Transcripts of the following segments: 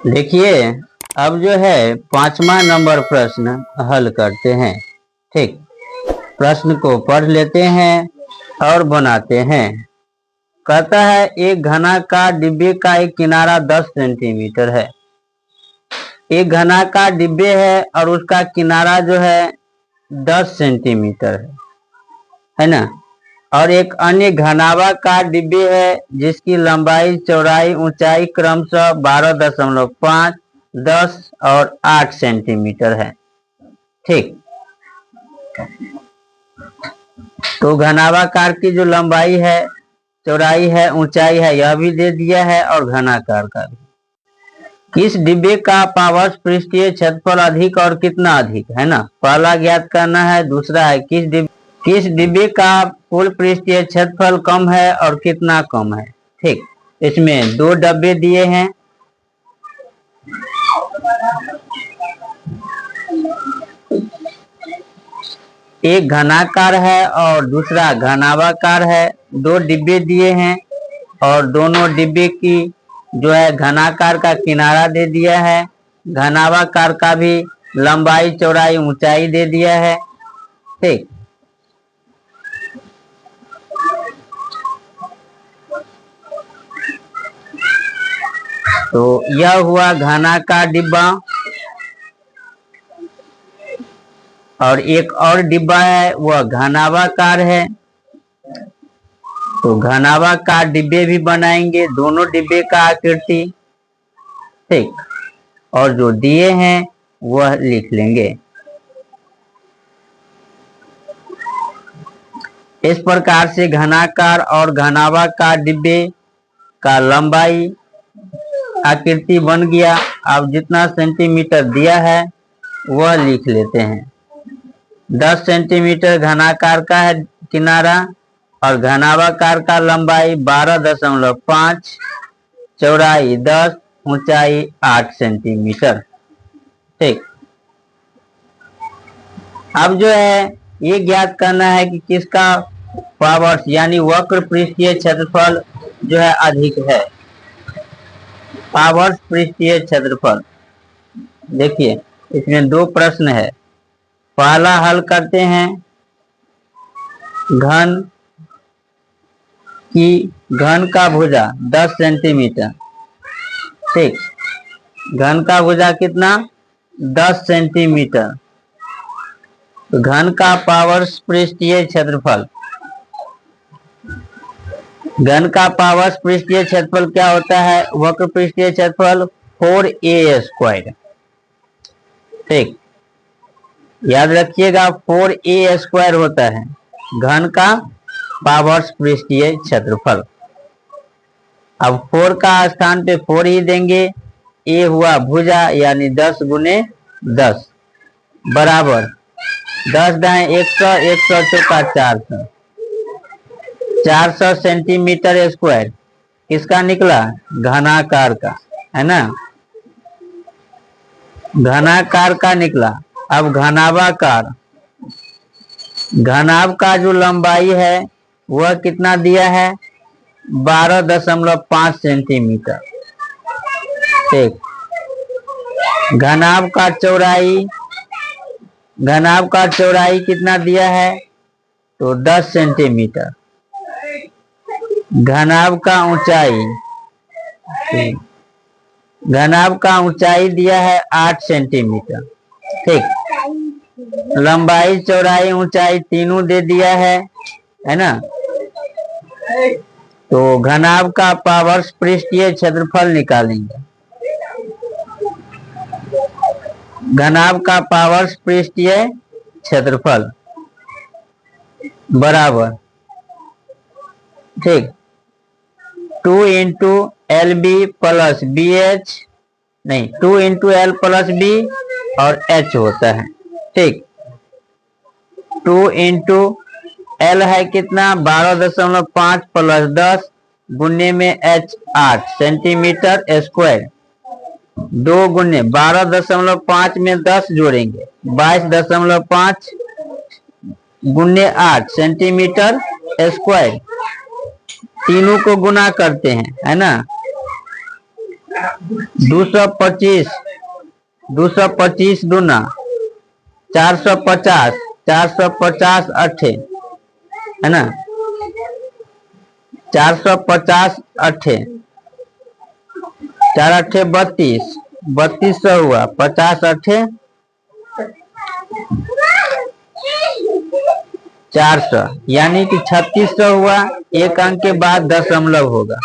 देखिए, अब जो है 5वां नंबर प्रश्न हल करते हैं। ठीक, प्रश्न को पढ़ लेते हैं और बनाते हैं। कहता है एक घनाकार डिब्बे का एक किनारा 10 सेंटीमीटर है। एक घनाकार डिब्बे है और उसका किनारा जो है 10 सेंटीमीटर है ना। और एक अन्य घनाभाकार डिब्बे है जिसकी लंबाई चौड़ाई ऊंचाई क्रमशः 12.5, 10 और 8 सेंटीमीटर है। ठीक, तो घनाभाकार की जो लंबाई है, चौड़ाई है, ऊंचाई है, यह भी दे दिया है और घनाकार का भी। किस डिब्बे का पावर्स पृष्ठीय क्षेत्रफल अधिक और कितना अधिक है ना, पहला ज्ञात करना है। दूसरा है किस डिब्बे का कुल पृष्ठीय क्षेत्रफल कम है और कितना कम है। ठीक, इसमें दो डब्बे दिए हैं। एक घनाकार है और दूसरा घनाभाकार है। दो डिब्बे दिए हैं और दोनों डिब्बे की जो है घनाकार का किनारा दे दिया है, घनाभाकार का भी लंबाई चौड़ाई ऊंचाई दे दिया है। ठीक, तो यह हुआ घनाकार डिब्बा। और एक और डिब्बा है वह घनाभाकार है, तो घनाभाकार डिब्बे भी बनाएंगे, दोनों डिब्बे का आकृति। ठीक, और जो दिए हैं वह लिख लेंगे। इस प्रकार से घनाकार और घनाभाकार डिब्बे का लंबाई आकृति बन गया। अब जितना सेंटीमीटर दिया है वह लिख लेते हैं। 10 सेंटीमीटर घनाकार का है किनारा और घनाभाकार का लंबाई 12.5, चौड़ाई 10, ऊंचाई 8 सेंटीमीटर। ठीक, अब जो है ये ज्ञात करना है कि किसका पावर्स यानी वक्र पृष्ठीय क्षेत्रफल जो है अधिक है। पावर्स पृष्ठीय क्षेत्रफल, देखिए इसमें दो प्रश्न है। पहला हल करते हैं। घन का भुजा 10 सेंटीमीटर। ठीक, घन का भुजा कितना 10 सेंटीमीटर। तो घन का पावर्स पृष्ठीय क्षेत्रफल, घन का पावर्स पृष्ठीय क्षेत्रफल क्या होता है, वक्र पृष्ठीय क्षेत्रफल 4a²। ठीक, याद रखिएगा 4a² होता है घन का पावर्स पृष्ठीय क्षेत्रफल। अब 4 का स्थान पे 4 ही देंगे। a हुआ भुजा यानी 10 गुने 10 बराबर 10 दाएं 100, 100 चौका 400, 400 सेंटीमीटर स्क्वायर किसका निकला, घनाकार का, है ना, घनाकार का निकला। अब घनाभाकार, घनाभ का जो लंबाई है वह कितना दिया है 12.5 सेंटीमीटर। ठीक, घनाभ का चौड़ाई कितना दिया है तो 10 सेंटीमीटर। घनाभ का ऊंचाई दिया है 8 सेंटीमीटर। ठीक, लंबाई चौड़ाई ऊंचाई तीनों दे दिया है ना। तो घनाभ का पावर्स पृष्ठीय क्षेत्रफल निकालेंगे। घनाभ का पावर्स पृष्ठीय क्षेत्रफल बराबर, ठीक, 2 इंटू LB प्लस BH, नहीं 2 इंटू L प्लस B और H होता है। ठीक, 2 इंटू L है कितना 12.5 प्लस 10 गुने में H 8 सेंटीमीटर स्क्वायर। 2 गुने 12.5 में 10 जोड़ेंगे 22.5 गुने 8 सेंटीमीटर स्क्वायर। तीनों को गुना करते हैं, है ना। 225, 225 दूना 450, 450 अट्ठे है ना, 450 अट्ठे, 4 अट्ठे 32, 3200 हुआ, 50 अट्ठे 400, यानी कि 3600 हुआ। एक अंक के बाद दशमलव होगा।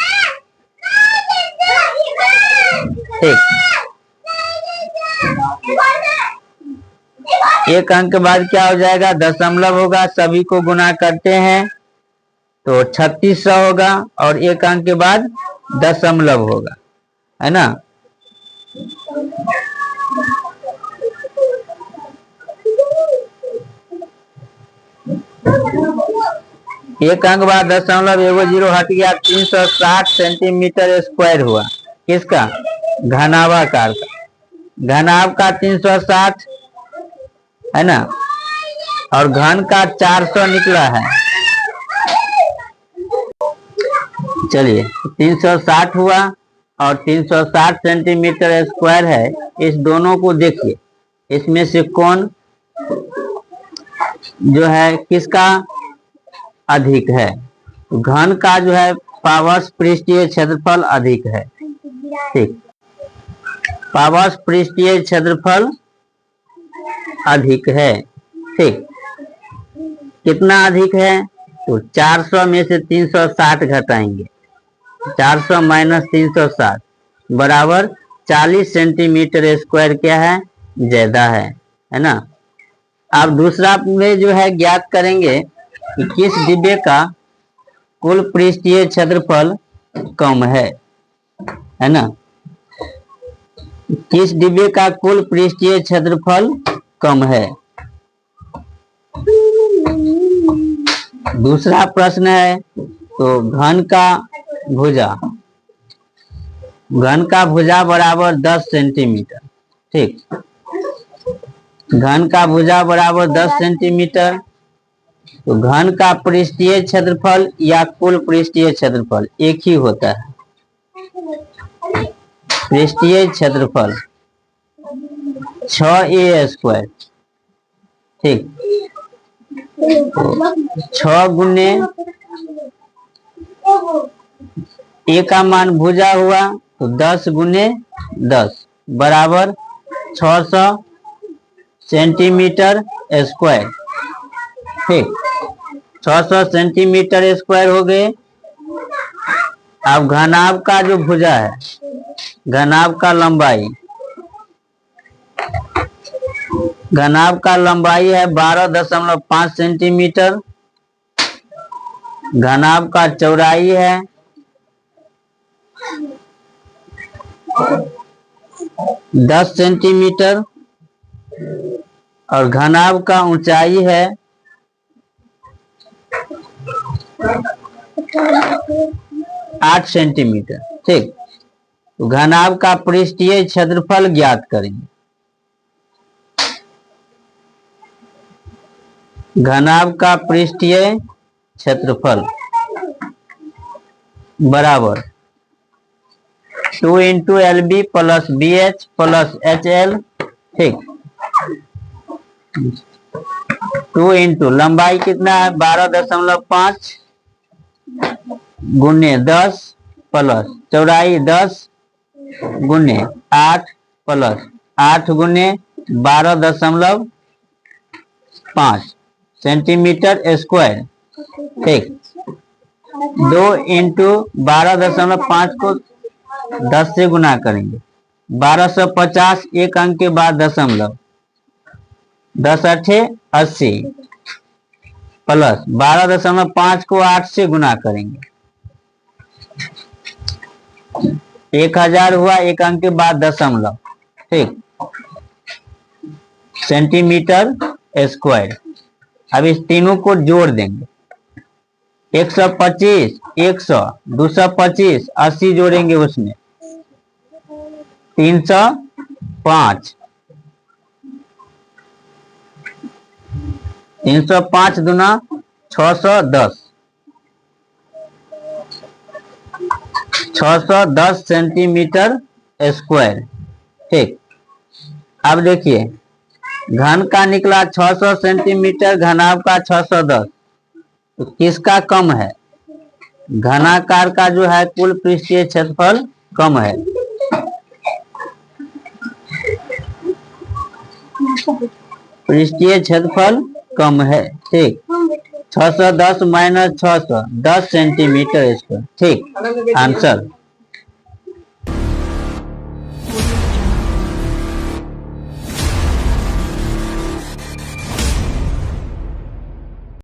ठीक, एक अंक के बाद क्या हो जाएगा, दशमलव होगा। सभी को गुना करते हैं तो 3600 होगा और एक अंक के बाद दशमलव होगा, है ना। एक अंक बाद दशमलव एगो जीरो हट गया, 360 सेंटीमीटर स्क्वायर हुआ। किसका, घनाभाकार का। घनाभ का 360 है ना, और घन का 400 निकला है। चलिए 360 हुआ और 360 सेंटीमीटर स्क्वायर है। इस दोनों को देखिए, इसमें से कौन जो है किसका अधिक है। घन का जो है पावश पृष्ठीय क्षेत्रफल अधिक है। ठीक, पावश पृष्ठीय क्षेत्रफल अधिक है। ठीक, कितना अधिक है, तो 400 में से 360 घटाएंगे, 400 माइनस 360 बराबर 40 सेंटीमीटर स्क्वायर क्या है, ज्यादा है ना। अब दूसरा में जो है ज्ञात करेंगे कि किस डिब्बे का कुल पृष्ठीय क्षेत्रफल कम है ना। किस डिब्बे का कुल पृष्ठीय क्षेत्रफल कम है। दूसरा प्रश्न है तो घन का भुजा, घन का भुजा बराबर 10 सेंटीमीटर। ठीक, घन का भुजा बराबर 10 सेंटीमीटर। तो घन का पृष्ठीय क्षेत्रफल या कुल पृष्ठीय क्षेत्रफल एक ही होता है। पृष्ठीय क्षेत्रफल 6a स्क्वायर। ठीक, 6 गुने ए का मान भुजा हुआ तो 10 गुने 10 बराबर 600 सेंटीमीटर स्क्वायर। ठीक, 600 सेंटीमीटर स्क्वायर हो गए। अब घनाभ का जो भुजा है, घनाभ का लंबाई, घनाभ का लंबाई है 12.5 सेंटीमीटर। घनाभ का चौड़ाई है 10 सेंटीमीटर और घनाभ का ऊंचाई है 8 सेंटीमीटर। ठीक, तो घनाभ का पृष्ठीय क्षेत्रफल ज्ञात करेंगे। घनाभ का पृष्ठीय क्षेत्रफल बराबर 2 into LB plus BH plus HL। ठीक, 2 इंटू लंबाई कितना है 12.5 गुने 10 प्लस चौड़ाई 10 गुने 8 प्लस 8 गुने 12.5 सेंटीमीटर स्क्वायर। ठीक, 2 इंटू 12.5 को 10 से गुना करेंगे, 1250 एक अंक के बाद दशमलव, 10 अट्ठे 80 प्लस 12.5 को 8 से गुना करेंगे, 1000 हुआ एक अंक के बाद दशमलव। ठीक, सेंटीमीटर स्क्वायर। अब इस तीनों को जोड़ देंगे, 125 100 225 80 जोड़ेंगे उसमें 305 305 दुना 610 610 सेंटीमीटर स्क्वायर। ठीक, अब देखिए घन का निकला 600 सेंटीमीटर, घनाभ का 610, तो किसका कम है? घनाकार का जो है कुल पृष्ठीय क्षेत्रफल कम है। पृष्ठीय क्षेत्रफल कम है। ठीक, 610 माइनस 600 10 सेंटीमीटर स्क्वायर। ठीक, आंसर